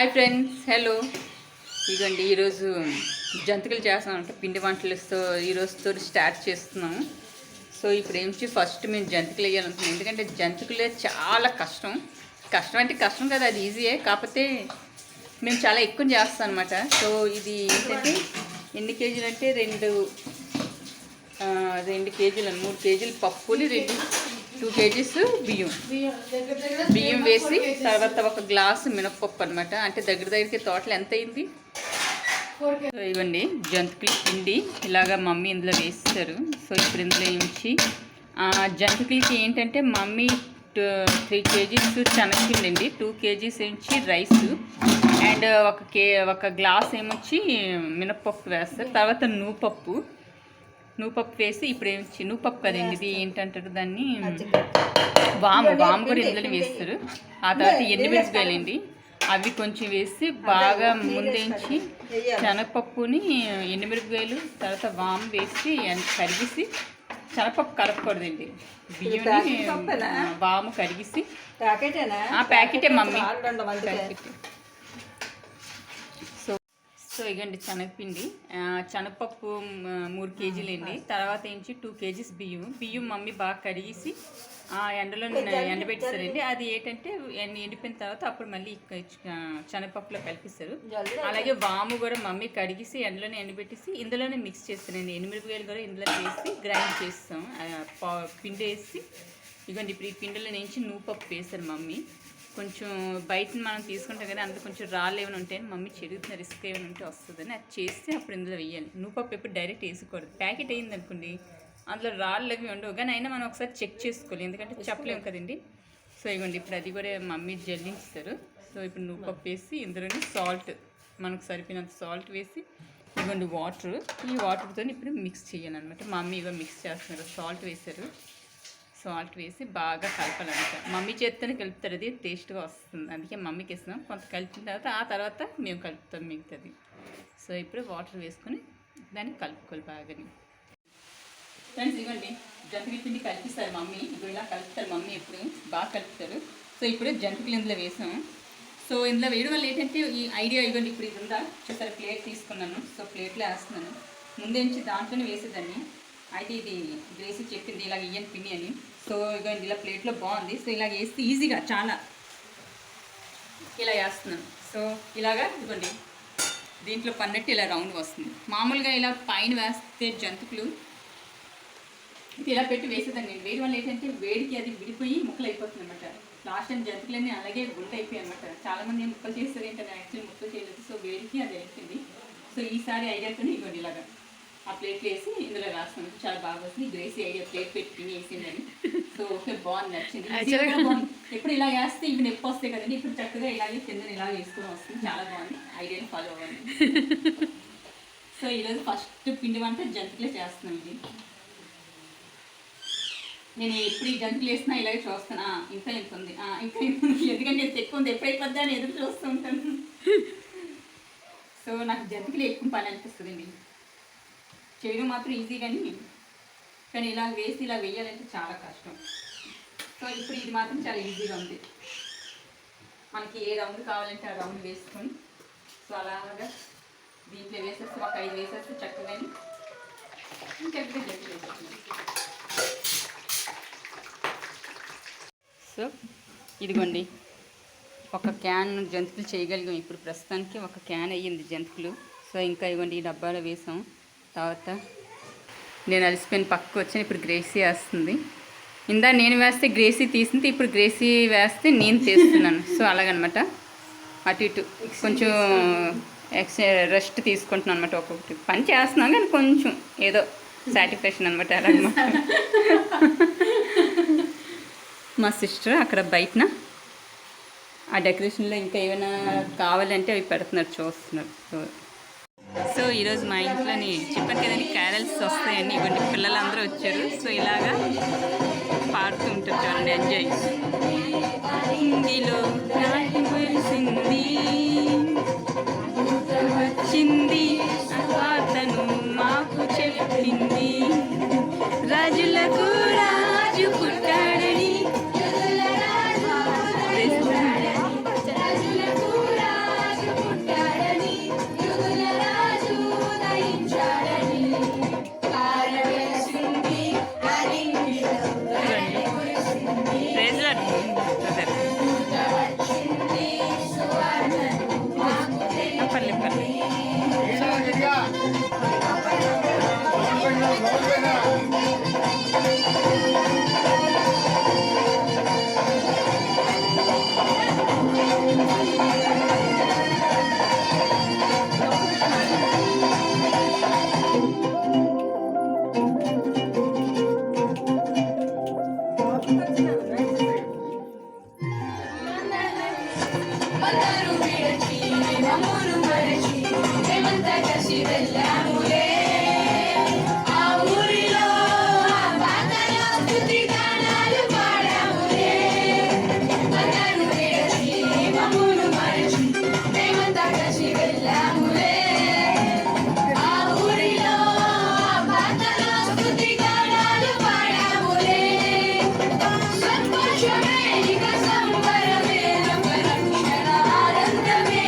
Hi friends, hello. ఇదిగోండి ఈరోజు జంతికలు చేస్తామంట, పిండి వంటలతో ఈరోజుతో స్టార్ట్ చేస్తున్నాము. సో ఇప్పుడు ఏంటి ఫస్ట్ మేము జంతికలు వేయాలనుకున్నాం. ఎందుకంటే జంతికలే చాలా కష్టం. కష్టం అంటే కష్టం కదా, అది ఈజీయే, కాకపోతే మేము చాలా ఎక్కువ చేస్తాం అనమాట. సో ఇది ఏంటంటే ఎన్ని కేజీలు అంటే రెండు కేజీలు 3 కేజీలు పప్పులు, 2 కేజీస్ బియ్యం వేసి తర్వాత ఒక గ్లాసు మినపప్పు అనమాట. అంటే దగ్గరికి తోటలు ఎంత అయింది. ఇవ్వండి జంతికలు పిండి ఇలాగా మమ్మీ ఇందులో వేస్తారు. సో ఇప్పుడు ఇందులో ఉంచి జంతికలకి ఏంటంటే మమ్మీ 3 కేజీస్ శనగపిండి అండి, 2 కేజీస్ ఏంచి రైస్ అండ్ ఒక గ్లాస్ ఏమొచ్చి మినపప్పు వేస్తారు. తర్వాత నువ్వుపప్పు వేసి ఇప్పుడు ఏమిచ్చి నువ్వుపప్పు కదండి, ఇది ఏంటంటారు దాన్ని, వాము కూడా ఇందులో వేస్తారు. ఆ తర్వాత ఎండుమిరపకాయలండి, అవి కొంచెం వేసి బాగా ముందేంచి శనగపప్పుని ఎండుమిరపకాయలు తర్వాత వాము వేసి కరిగిసి, శనగపప్పు కలపకూడదండి, బియ్యని వాము కరిగిసి ప్యాకెటే మమ్మీ ప్యాకెట్. సో ఇగండి శనగపప్పు 3 కేజీలు అండి. తర్వాత ఏంచి 2 కేజీస్ బియ్యం మమ్మీ బాగా కడిగేసి ఎండలో ఎండబెట్టిస్తారండి. అది ఏంటంటే ఎండిపోయిన తర్వాత అప్పుడు మళ్ళీ శనగపప్పులో కలిపిస్తారు. అలాగే వాము కూడా మమ్మీ కడిగేసి ఎండలోనే ఎండబెట్టేసి ఇందులోనే మిక్స్ చేస్తారండి. ఎండుమిరపకాయలు కూడా ఇందులో వేసి గ్రైండ్ చేస్తాం, పిండి వేసి. ఇగోండి ఇప్పుడు ఈ పిండిలో నుంచి నువ్వుపప్పు వేస్తారు మమ్మీ. కొంచెం బయట మనం తీసుకుంటాం కదా, అందులో కొంచెం రాళ్ళు ఏమైనా ఉంటాయని మమ్మీ చెడుగుతున్న రిస్క్ ఏమైనా ఉంటే వస్తుందని అది చేస్తే అప్పుడు ఇందులో వేయాలి. నువ్వుపప్పు ఎప్పుడు డైరెక్ట్ వేసుకోకూడదు. ప్యాకెట్ అయింది అనుకోండి అందులో రాళ్ళు అవి ఉండవు, కానీ అయినా మనం ఒకసారి చెక్ చేసుకోవాలి, ఎందుకంటే చెప్పలేము కదండి. సో ఇవ్వండి ఇప్పుడు అది కూడా మమ్మీ జల్లించుతారు. సో ఇప్పుడు నువ్వుపప్పు వేసి ఇందులోని సాల్ట్, మనకు సరిపోయినంత సాల్ట్ వేసి, ఇవ్వండి వాటర్, ఈ వాటర్తో ఇప్పుడు మిక్స్ చేయాలన్నమాట. మమ్మీ ఇవ్వ మిక్స్ చేస్తున్నారు, సాల్ట్ వేసి బాగా కలపాలన్నమాట. మమ్మీ చేత్తోనే కలుపుతారు, అది టేస్ట్గా వస్తుంది, అందుకే మమ్మీకి ఇస్తున్నాం. కొంత కలిపిన తర్వాత మేము కలుపుతాం మిగతాది. సో ఇప్పుడు వాటర్ వేసుకొని దాన్ని కలుపుకోవాలి బాగా. ఫ్రెండ్స్ ఇవ్వండి జంతికల పిండి కలిపిస్తారు మమ్మీ, ఇప్పుడు ఇలా కలుపుతారు మమ్మీ, ఎప్పుడు బాగా కలుపుతారు. సో ఇప్పుడు జంతికలు ఇందులో వేసాము. సో ఇందులో వేయడం వల్ల ఏంటంటే ఈ ఐడియా, ఇవ్వండి ఇప్పుడు ఇది ఉందా చూసారా, ప్లేట్ తీసుకున్నాను. సో ప్లేట్లో వేస్తున్నాను, ముందేంచి దాంట్లోనే వేసేదాన్ని. అయితే ఇది గ్రేసీ చెప్పింది ఇలాగ ఇయ్యని పిండి అని. సో ఇవ్వండి ఇలా ప్లేట్లో బాగుంది. సో ఇలాగ వేస్తే ఈజీగా చాలా ఇలా వేస్తున్నాను. సో ఇలాగా ఇవ్వండి దీంట్లో పన్నట్టు ఇలా రౌండ్ వస్తుంది. మామూలుగా ఇలా పైన వేస్తే జంతికలు ఇది ఇలా పెట్టి వేసేదాన్ని నేను. వేడి వల్ల ఏంటంటే వేడికి అది విడిపోయి ముక్కలు అయిపోతుంది అనమాట. లాస్ట్ టైం జంతికలన్నీ అలాగే గుంట అయిపోయాయి అనమాట. చాలామంది ముక్కలు చేస్తారు ఏంటంటే, యాక్చువల్లీ ముక్కలు చేయలేదు. సో వేడికి అది అయిపోయింది. సో ఈసారి ఐడియాతోనే ఇవ్వండి ఇలాగా ఆ ప్లేట్లు వేసి ఇందులో వేస్తాను, చాలా బాగా వస్తుంది. గ్రేసీ ఐడియా ప్లేట్ పెట్టి వేసిందని. సో ఓకే బాగుంది, నచ్చింది. ఎప్పుడు ఇలా వేస్తే ఇవి నొప్పి వస్తాయి కదండి, ఇప్పుడు చక్కగా ఇలాగే కింద ఇలా వేసుకొని వస్తుంది, చాలా బాగుంది. ఐడియాని ఫాలో అవ్వండి. సో ఈరోజు ఫస్ట్ పిండి వంట జంతికలే చేస్తున్నాం. ఇది నేను ఎప్పుడు ఈ జంతికలు వేసినా ఇలాగే చూస్తాను, ఇంకా ఇంత ఉంది, ఇంకా ఇంత ఉంది, ఎందుకంటే నేను ఎక్కువ ఉంది, ఎప్పుడైపోద్దా అని ఎదురు చూస్తూ ఉంటాను. సో నాకు జంతికలు ఎక్కువ పని అనిపిస్తుంది అండి, చేయడం మాత్రం ఈజీ, కానీ ఇలా వేసి ఇలా వేయాలంటే చాలా కష్టం. సో ఇప్పుడు ఇది మాత్రం చాలా ఈజీగా ఉంది. మనకి ఏ రౌండ్ కావాలంటే ఆ రౌండ్ వేసుకొని, సో అలాగా దీంట్లో వేసేస్తే ఒక 5 వేసేస్తే చక్కగా ఇంకెక్కడ జంతి వేసేస్తుంది. సో ఇదిగోండి ఒక క్యాన్ జంతికలు చేయగలిగాం. ఇప్పుడు ప్రస్తుతానికి ఒక క్యాన్ అయ్యింది జంతికలు. సో ఇంకా ఇవ్వండి ఈ డబ్బాలో వేసాం. తర్వాత నేను అలసిపోయిన పక్కకు వచ్చాను, ఇప్పుడు గ్రేసీ వేస్తుంది. ఇందా నేను వేస్తే గ్రేసీ తీసింది, ఇప్పుడు గ్రేసీ వేస్తే నేను తీస్తున్నాను. సో అలాగనమాట అటు ఇటు కొంచెం రెస్ట్ తీసుకుంటున్నాను అనమాట. ఒక్కొక్కటి పని చేస్తున్నాను కానీ కొంచెం ఏదో సాటిస్ఫాక్షన్ అనమాట. అలాగనమాట. మా సిస్టర్ అక్కడ బయటన ఆ డెకరేషన్లో ఇంకా ఏమైనా కావాలంటే అవి పెడుతున్నారు, చూస్తున్నారు. సో ఈరోజు మా ఇంట్లోని చెప్పాను కదండి క్యారల్స్ వస్తాయండి. ఇవన్నీ పిల్లలందరూ వచ్చారు. సో ఇలాగా పాడుతూ ఉంటారు, చూడండి, ఎంజాయ్. హిందీలో వచ్చింది అతను మాకు చెప్పింది, రాజులకు రాజు పుట్టాడని, రాజులకు రాజు అందరూ విడచి మమ్మును మరచి మేమంతా కలిసి వెళ్ళాములే ఆ ఊరిలో ఆ బాధలో స్తుతి గానాలు పాడాములే అందరూ విడచి మమ్మును మరచి మేమంతా కలిసి వెళ్ళాములే ఆ ఊరిలో ఆ బాధలో స్తుతి గానాలు పాడాములే సంతోషమే ఇక సంబరమే రక్షణ ఆనందమే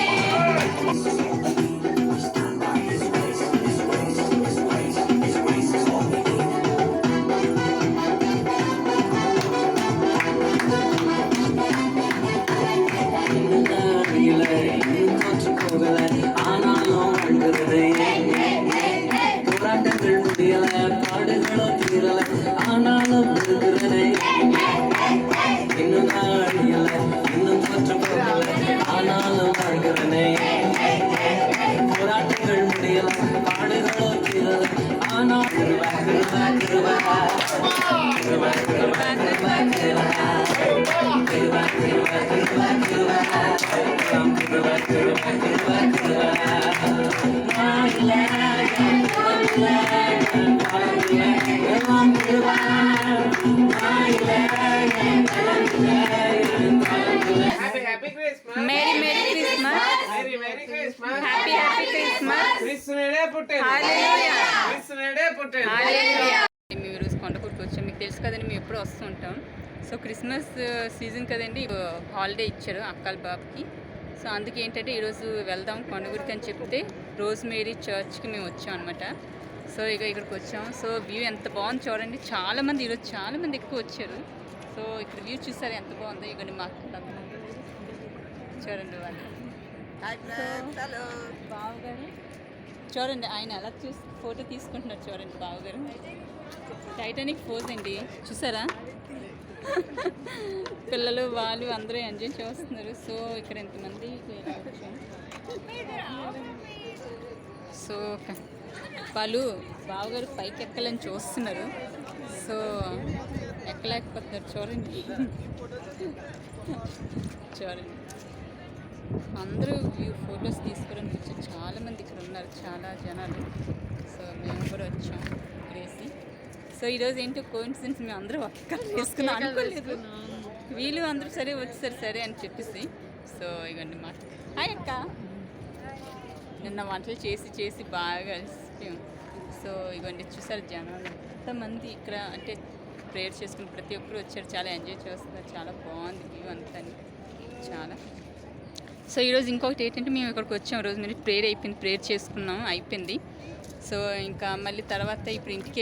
போராட்டங்கள் முடியல பாடுகளும் தீரல ஆனாலும் இருக்கிறதே இன்னும் அழியல இன்னும் தோற்று போகல ஆனாலும் வாழ்கிறனே போராட்டங்கள் முடியல பாடுகளும் தீரல ஆனால் கிருபா கிருபா கிருபா கிருபா கிருபா கிருபா கிருபா கிருபா கிருபா கிருபா கிருபா கிருபா கிருபா கிருபா கிருபா Happy Christmas. Merry merry Christmas, Merry Christmas. Happy happy Christmas, క్రిస్తునుడే పుట్టాడు. హల్లెలూయా, క్రిస్తునుడే పుట్టాడు. హల్లెలూయా. మేము ఈరోజు కొండకూరుకు వచ్చాం. మీకు తెలుసు కదండి, మేము ఎప్పుడు వస్తూ ఉంటాం. సో క్రిస్మస్ సీజన్ కదండి, హాలిడే ఇచ్చారు అక్కల బాబుకి. సో అందుకే ఏంటంటే ఈరోజు వెళ్దాం కొండకూరుకి అని చెప్తే రోజ్మేరీ చర్చ్కి మేము వచ్చాం అనమాట. సో ఇక్కడికి వచ్చాం. సో వ్యూ ఎంత బాగుంది చూడండి. చాలామంది ఈరోజు చాలామంది ఎక్కువ వచ్చారు. సో ఇక్కడ వ్యూ చూసారు ఎంత బాగుందో. ఇక్కడ మా చూడండి వాళ్ళు బావగారు చూడండి, ఆయన ఎలా ఫోటో తీసుకుంటున్నారు చూడండి. బావగారు టైటానిక్ పోజ్ అండి, చూసారా? పిల్లలు వాళ్ళు అందరూ ఎంజాయ్ చేస్తున్నారు. సో ఇక్కడ ఎంతమంది వచ్చాం. సో వాళ్ళు బావగారు పైకి ఎక్కాలని చూస్తున్నారు. సో ఎక్కలేకపోతున్నారు చూడండి. చూడండి అందరూ ఫొటోస్ తీసుకోవడానికి వచ్చి చాలామంది ఇక్కడ ఉన్నారు, చాలా జనాలు. సో మేము కూడా వచ్చాం ఇక్కడేసి. సో ఈరోజు ఏంటో కోఇన్సిడెన్స్, మేము అందరూ ఒక్క వేసుకున్నాం అనుకోలేదు. వీళ్ళు అందరూ సరే వచ్చేసారు సరే అని చెప్పేసి. సో ఇవన్నీ మాట హాయ్ అక్క. నిన్న వంటలు చేసి చేసి బాగా అలసిపోయాం. సో ఇవన్నీ చూసారు జనాలు ఎంతమంది ఇక్కడ, అంటే ప్రేయర్ చేసుకుని ప్రతి ఒక్కరు వచ్చారు. చాలా ఎంజాయ్ చేస్తున్నారు. చాలా బాగుంది వ్యూ అంతా చాలా. సో ఈరోజు ఇంకొకటి ఏంటంటే మేము ఇక్కడికి వచ్చాం. రోజు మీరు ప్రేయర్ అయిపోయింది, ప్రేయర్ చేసుకున్నాం అయిపోయింది. సో ఇంకా మళ్ళీ తర్వాత ఇప్పుడు ఇంటికి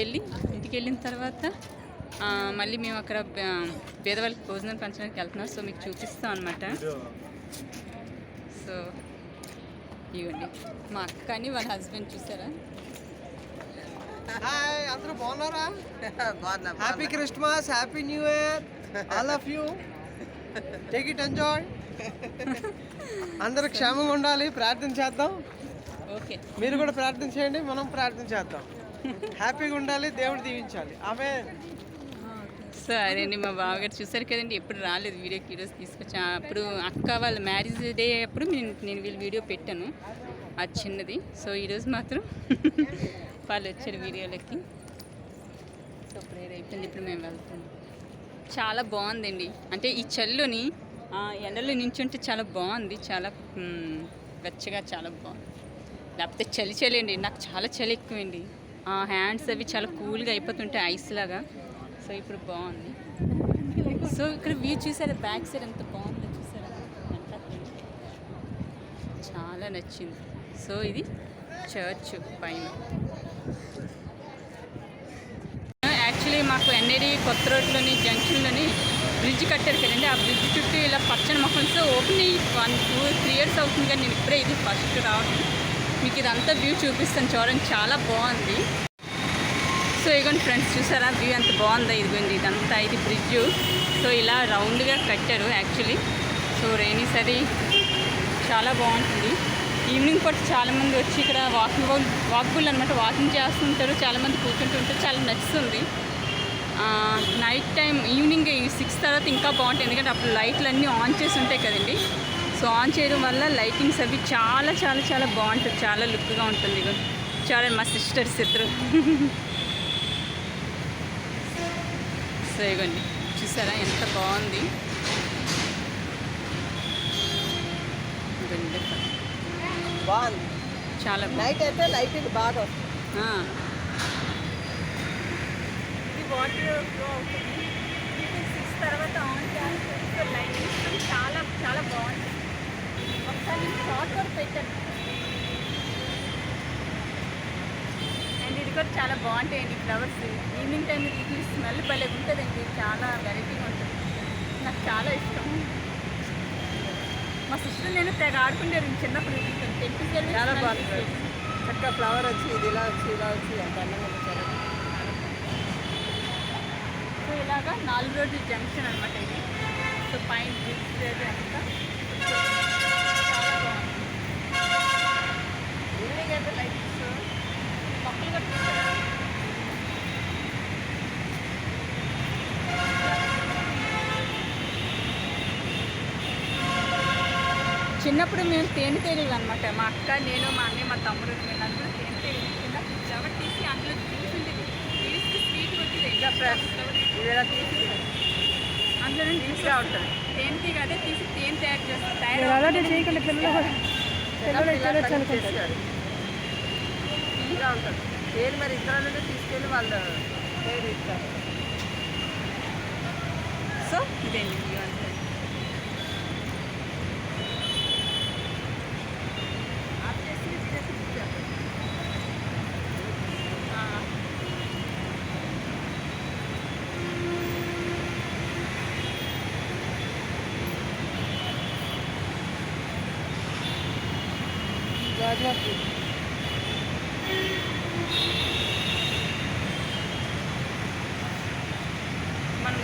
వెళ్ళిన తర్వాత మళ్ళీ మేము అక్కడ పేదవాళ్ళకి భోజనం పంచడానికి వెళ్తున్నాం. సో మీకు చూపిస్తాం అనమాట. సో ఇవ్వండి మా అక్క కానీ వాళ్ళ హస్బెండ్ చూసారా. హాయ్ అందరూ బాగున్నారా? Happy Christmas, happy new year all of you. Take it enjoy. అందరూ క్షేమంగా ఉండాలి, ప్రార్థన చేద్దాం. ఓకే, మీరు కూడా ప్రార్థన చేయండి, మనం ప్రార్థన చేద్దాం. హ్యాపీగా ఉండాలి, దేవుడు దీవించాలి. ఆమేన్. సరే అండి, మా బావగారు చూసారు కదండి, ఎప్పుడు రాలేదు వీడియోకి. ఈరోజు తీసుకొచ్చా. అప్పుడు అక్క వాళ్ళ మ్యారేజ్ డే అప్పుడు నేను వీళ్ళు వీడియో పెట్టాను, అది చిన్నది. సో ఈరోజు మాత్రం వాళ్ళు వచ్చారు వీడియోలకి. సో ప్రేయర్ అయిపోయింది, ఇప్పుడు మేము వెళ్తాం. చాలా బాగుందండి, అంటే ఈ చలిలోని ఎండలో నించుంటే చాలా బాగుంది. చాలా వెచ్చగా చాలా బాగుంది. లేకపోతే చలి అండి, నాకు చాలా చలి ఎక్కువండి. హ్యాండ్స్ అవి చాలా కూల్గా అయిపోతుంటాయి ఐస్ లాగా. సో ఇప్పుడు బాగుంది. సో ఇక్కడ వ్యూ చూసారా, బ్యాక్ సైడ్ ఎంత బాగుందో చూసారా, చాలా నచ్చింది. సో ఇది చర్చ్ పైన. యాక్చువల్లీ మాకు ఎన్ఏడి కొత్త రోడ్లోని జంక్షన్లోని బ్రిడ్జ్ కట్టారు కదండి. ఆ బ్రిడ్జ్ చుట్టూ ఇలా పచ్చని మొక్కలతో ఓపెన్ అయ్యి 1-2-3 years అవుతుంది, కానీ నేను ఇప్పుడే ఇది ఫస్ట్ రావడం. మీకు ఇదంతా వ్యూ చూపిస్తాను చూడండి, చాలా బాగుంది. సో ఇదిగోండి ఫ్రెండ్స్, చూసారా వ్యూ ఎంత బాగుందో. ఇదిగోండి ఇదంతా ఇది బ్రిడ్జ్. సో ఇలా రౌండ్గా కట్టారు యాక్చువల్లీ. సో రైనీ సరీ చాలా బాగుంటుంది. ఈవినింగ్ పూట చాలామంది వచ్చి ఇక్కడ వాకబుల్ అనమాట, వాకింగ్ చేస్తుంటారు, చాలామంది కూర్చుంటూ ఉంటారు. చాలా నచ్చుతుంది. నైట్ టైం ఈవినింగ్ 6 తర్వాత ఇంకా బాగుంటుంది, ఎందుకంటే అప్పుడు లైట్లు అన్నీ ఆన్ చేసి ఉంటాయి కదండి. సో సో ఆన్ చేయడం వల్ల లైటింగ్స్ అవి చాలా చాలా చాలా బాగుంటుంది, చాలా లుక్గా ఉంటుంది. ఇగో చూడండి మా సిస్టర్స్ ఇద్దరు. సో ఇగోండి చూసారా ఎంత బాగుంది. ఇగోండి బాగుంది. చాలా బాగుంది. నైట్ అయితే లైటింగ్ బాగా వస్తుంది. ఇది వాటర్ ఫ్లో అవుతుంది. 6 తర్వాత ఆన్ చేస్తే లైటింగ్స్ చాలా చాలా బాగుంటుంది. ఒకసారి నేను షార్ట్ కూడా పెట్టాను. అండ్ ఇది కూడా చాలా బాగుంటాయండి ఫ్లవర్స్. ఈవినింగ్ టైం ఇది స్మెల్ భలే ఉంటుందండి, చాలా వెరైటీగా ఉంటుంది. నాకు చాలా ఇష్టం. మా సిస్టర్ నేను తెగ ఆడుకుంటారు చిన్నప్పుడు. చాలా బాగుంటుంది. చక్కగా ఫ్లవర్ వచ్చి ఇది ఇలా వచ్చి ఇలా వచ్చి ఎంత అందంగా వచ్చారు. సో ఇలాగా 4 రోడ్డు జంక్షన్ అనమాట ఇది. సో పైన బ్రిడ్జ్ అంతా చాలా బాగుంది. ఈవినింగ్ అయితే లైట్స్ మొక్కలు కట్టించారు. చిన్నప్పుడు మేము తేనెటీగలు అనమాట. మా అక్క, నేను, మా అన్నయ్య, మా తమ్ముడు, మేమందరూ తేనెటీగలు చిన్నప్పుడు ఫ్లవర్ తీసి అందులో తీసింది. తీసి స్వీట్ వచ్చింది. ఇంకా ఇలా తీసి అందులో జ్యూస్గా ఉంటుంది. తేనెటీగ అదే తీసి తేనె తయారు చేస్తారు. అలాగే చేయగల పిల్లలు చేస్తారు. ఇంకా ఉంటుంది ఏది మరి ఇద్దరు తీసుకెళ్ళి వాళ్ళు పేరు ఇస్తారు. సో ఇదేంటి వ్యూ అంటే. మనం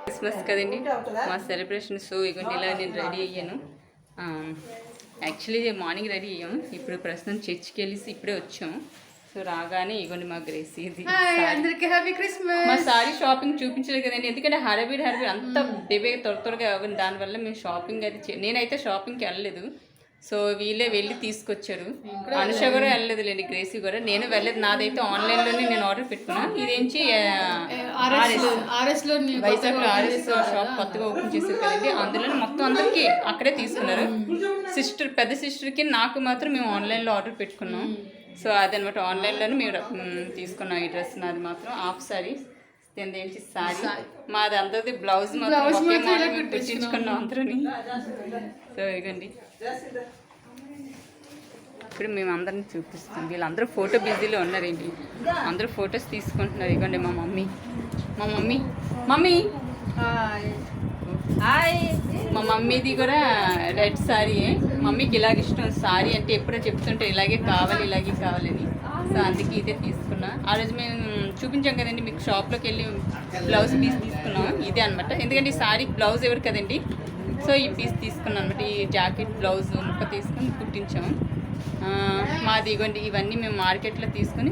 క్రిస్మస్ కదండి మా సెలబ్రేషన్. సో ఇగోండి ఇలా నేను రెడీ అయ్యాను. యాక్చువల్లీ మార్నింగ్ రెడీ అయ్యాం. ఇప్పుడు ప్రస్తుతం చర్చికి వెళ్ళేసి ఇప్పుడే వచ్చాం. సో రాగానే ఇగోండి మా గ్రేస్ ఇది అందరికి హ్యాపీ క్రిస్మస్. మా సారీ షాపింగ్ చూపించలేదు కదండి, ఎందుకంటే హడావిడి అంత బేబీ త్వరగా అవ్వండి. దానివల్ల మేము షాపింగ్ అది నేనైతే షాపింగ్కి వెళ్ళలేదు. సో వీళ్ళే వెళ్ళి తీసుకొచ్చారు. అనుష కూడా వెళ్ళలేదులేండి, గ్రేసీ కూడా. నేను వెళ్ళలేదు, నాదైతే ఆన్లైన్లోనే నేను ఆర్డర్ పెట్టుకున్నాను. ఇదేంచి వైజాగ్లో ఆర్ఎస్ షాప్ కొత్తగా ఓపెన్ చేశారు కదండి, అందులో మొత్తం అందరికీ అక్కడే తీసుకున్నారు. పెద్ద సిస్టర్కి నాకు మాత్రం మేము ఆన్లైన్లో ఆర్డర్ పెట్టుకున్నాం. సో అదనమాట ఆన్లైన్లోనే మేము తీసుకున్నాం ఈ డ్రెస్. నాది మాత్రం హాఫ్ సారీ, కింద ఏంటి సారీ. మాది అందరిది బ్లౌజ్ మాత్రం ఒకే మోడల్ మేము కుట్టించుకున్నాం అందరూని. సో ఇదండి ఇప్పుడు మేము అందరిని చూపిస్తాం. వీళ్ళందరూ ఫోటో బిజీలో ఉన్నారేంటి, అందరూ ఫొటోస్ తీసుకుంటున్నారు. ఇవ్వండి మా మమ్మీ మమ్మీ హాయ్. మా మమ్మీది కూడా రెడ్ సారీ. మమ్మీకి ఇలాగ ఇష్టం సారీ అంటే, ఎప్పుడో చెప్తుంటే ఇలాగే కావాలని. సో అందుకే ఇదే తీసుకున్నా. ఆ రోజు మేము చూపించాం కదండి మీకు, షాప్లోకి వెళ్ళి బ్లౌజ్ పీస్ తీసుకున్నాం. ఇదే అనమాట, ఎందుకంటే ఈ సారీ బ్లౌజ్ ఎవరు కదండి. సో ఈ పీస్ తీసుకున్నాం అనమాట. ఈ జాకెట్ బ్లౌజ్ ముక్క తీసుకొని కుట్టించాం. మాది ఇవ్వండి ఇవన్నీ మేము మార్కెట్లో తీసుకొని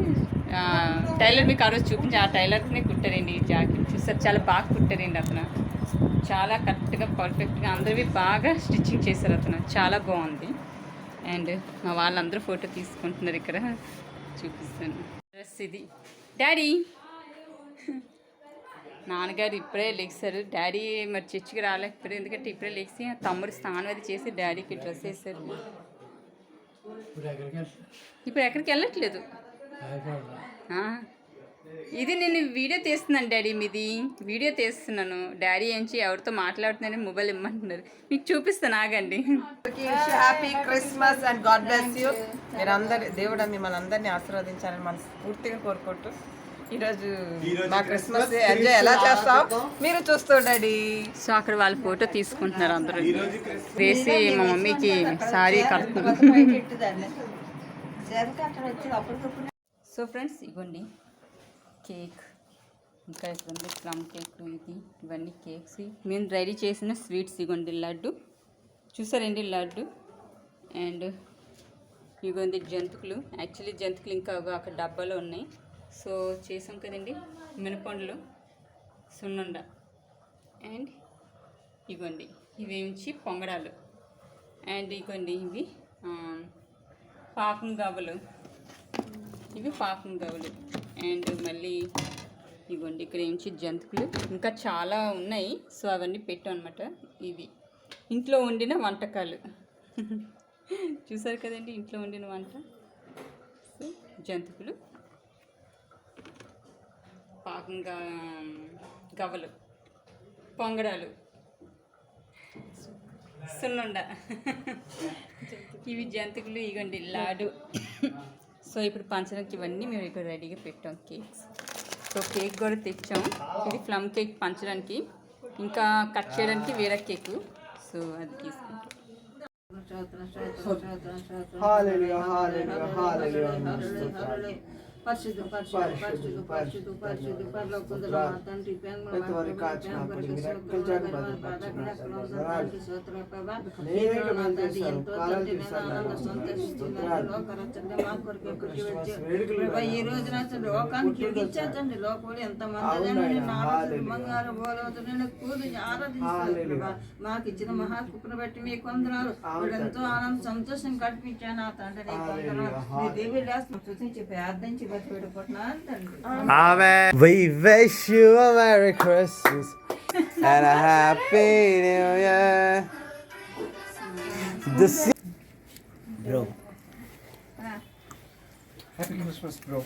టైలర్ మీకు ఆ రోజు చూపించి ఆ టైలర్నే కుట్టారండి. ఈ జాకెట్ చూసారు, చాలా బాగా కుట్టారండి అతను. చాలా కరెక్ట్గా పర్ఫెక్ట్గా అందరివి బాగా స్టిచ్చింగ్ చేశారు అతను, చాలా బాగుంది. అండ్ మా వాళ్ళందరూ ఫోటో తీసుకుంటున్నారు. ఇక్కడ చూపిస్తాను డ్రెస్ ఇది. డాడీ నాన్నగారు ఇప్పుడే లెగిసారు. డాడీ మరి చర్చికి రాలేకపోయారు, ఎందుకంటే ఇప్పుడే లెగిసి తమ్ముడు స్నానం అది చేసి డాడీకి డ్రెస్ వేసారు. ఇప్పుడు ఎక్కడికి వెళ్ళట్లేదు. ఇది నేను వీడియో తీస్తున్నాను డాడీ, మీది వీడియో తీస్తున్నాను. డాడీ ఏంచి ఎవరితో మాట్లాడుతున్నారని మొబైల్ ఇమ్మంటున్నారు, మీకు చూపిస్తాను ఆగండి. Happy Christmas and God bless you. మీరు అందరి దేవుడు మిమ్మల్ని అందరినీ ఆశీర్వదించాలని మనస్ఫూర్తిగా కోరుకుంటూ ఈరోజు మా క్రిస్మస్ ఎంజాయ్ ఎలా చేస్తాం మీరు చూస్తుండండి. సో అక్కడ వాళ్ళు ఫోటో తీసుకుంటున్నారు అందరూ. వేసి మా మమ్మీకి సారీ కడుతుంది. సో ఫ్రెండ్స్ ఇవ్వండి కేక్, ఇంకా ఇవ్వండి ప్లమ్ కేక్, ఇవన్నీ కేక్స్. మేము రెడీ చేసిన స్వీట్స్ ఇవ్వండి. లడ్డు చూసారండి, లడ్డు. అండ్ ఇవ్వండి జంతికలు. యాక్చువల్లీ జంతికలు ఇంకా అక్కడ డబ్బాలో ఉన్నాయి. సో చేసాం కదండి మినపండ్లు, సున్నుండ. అండ్ ఇవ్వండి ఇవేమించి పొంగడాలు. అండ్ ఇవ్వండి ఇవి పాకం గవ్వలు, ఇవి పాకం గవ్వలు. అండ్ మళ్ళీ ఇవ్వండి ఇక్కడ ఏమించి జంతికలు, ఇంకా చాలా ఉన్నాయి. సో అవన్నీ పెట్టాం అనమాట. ఇవి ఇంట్లో వండిన వంటకాలు చూసారు కదండి, ఇంట్లో వండిన వంట. సో జంతికలు, పాకంగా గవ్వలు, పొంగడాలు, సున్నుండ, ఇవి జంతికలు. ఇవ్వండి లాడు. సో ఇప్పుడు పంచడానికి ఇవన్నీ మేము ఇక్కడ రెడీగా పెట్టాం కేక్స్. సో కేక్ కూడా తెచ్చాం. ఇది ప్లమ్ కేక్ పంచడానికి, ఇంకా కట్ చేయడానికి వేరే కేకు. సో అది తీసుకుంటాం. పరిశుద్ధ పరిశుద్ధ పరిశుద్ధ పరిశుద్ధ పరిశుద్ధ పరలోకమున మా తండ్రి ఈ రోజున లోకానికి ఇచ్చేదండి. లోకంలో ఎంతమంది బంగారు బోలవుతున్న కూలి ఆరాధిస్తారు. మాకు ఇచ్చిన మహాకృపను బట్టి మీ కొందనాలు ఎంతో ఆనంద సంతోషం కల్పించాను. ఆ తండ్రి మీ దేవుడు చూసి ప్రార్థించి Amen. We wish you a Merry Christmas and a Happy New Year. Bro. Happy Christmas, bro.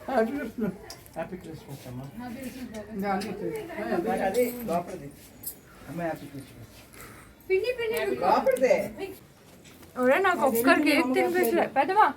Happy Christmas. Happy Christmas, Amma. Happy Christmas. నాకు ఒక్కడికి ఏం తినిపించలే పెద్దవా.